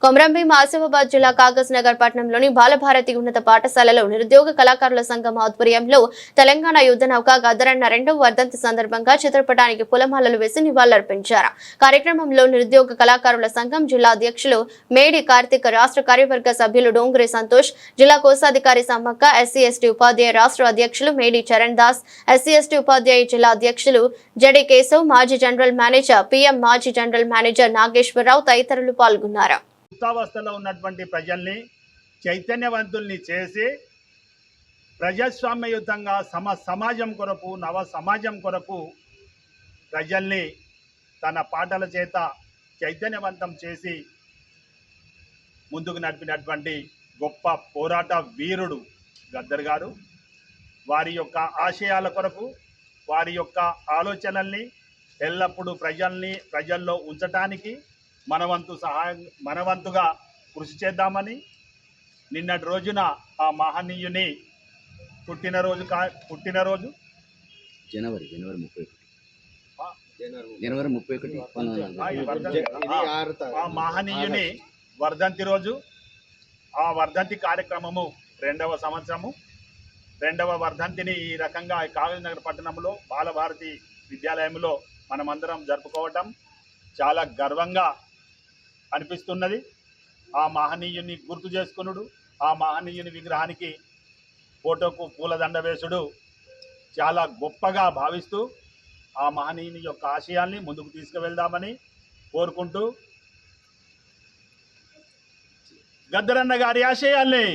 కొమరంభీం ఆసిఫాబాద్ జిల్లా కాగజ్ నగర్ పట్టణంలోని బాలభారతి ఉన్నత పాఠశాలలో నిరుద్యోగ కళాకారుల సంఘం ఆధ్వర్యంలో తెలంగాణ యుద్ధ నౌక గద్దరన్న 2వ వర్ధంతి సందర్భంగా చిత్రపటానికి పూలమాలలు వేసి నివాళులర్పించారు. కార్యక్రమంలో నిరుద్యోగ కళాకారుల సంఘం జిల్లా అధ్యక్షులు మేడి కార్తిక్, రాష్ట్ర కార్యవర్గ సభ్యులు డోంగ్రే సంతోష్, జిల్లా కోశాధికారి సమ్మక్క, ఎస్సీ/ఎస్టీ ఉపాధ్యాయ రాష్ట్ర అధ్యక్షులు మేడి చరణ్ దాస్, ఎస్సీ/ఎస్టీ ఉపాధ్యాయ జిల్లా అధ్యక్షులు జడి కేశవ్, మాజీ జనరల్ మేనేజర్ పిఎం, మాజీ జనరల్ మేనేజర్ నాగేశ్వరరావు తదితరులు పాల్గొన్నారు. వృత్తావస్థలో ఉన్నటువంటి ప్రజల్ని చైతన్యవంతుల్ని చేసి ప్రజాస్వామ్యయుతంగా సమాజం కొరకు, నవ సమాజం కొరకు ప్రజల్ని తన పాటల చేత చైతన్యవంతం చేసి ముందుకు నడిపినటువంటి గొప్ప పోరాట వీరుడు గద్దర్ గారు. వారి యొక్క ఆశయాల కొరకు, వారి యొక్క ఆలోచనల్ని ఎల్లప్పుడూ ప్రజల్లో ఉంచటానికి మనవంతుగా కృషి చేద్దామని నిన్నటి రోజున ఆ మహనీయుని పుట్టినరోజు జనవరి 31 ఆ మహనీయుని వర్ధంతి రోజు. ఆ వర్ధంతి కార్యక్రమము 2వ సంవత్సరము. 2వ వర్ధంతిని ఈ రకంగా కాగజ్ నగర్ పట్టణంలో బాలభారతి విద్యాలయంలో మనమందరం జరుపుకోవటం చాలా గర్వంగా అనిపిస్తున్నది. ఆ మహనీయుని గుర్తు చేసుకునుడు, ఆ మహనీయుని విగ్రహానికి ఫోటోకు పూలదండ వేసుడు చాలా గొప్పగా భావిస్తూ ఆ మహనీయుని యొక్క ఆశయాల్ని ముందుకు తీసుకువెళ్దామని కోరుకుంటూ గద్దరన్న గారి ఆశయాల్ని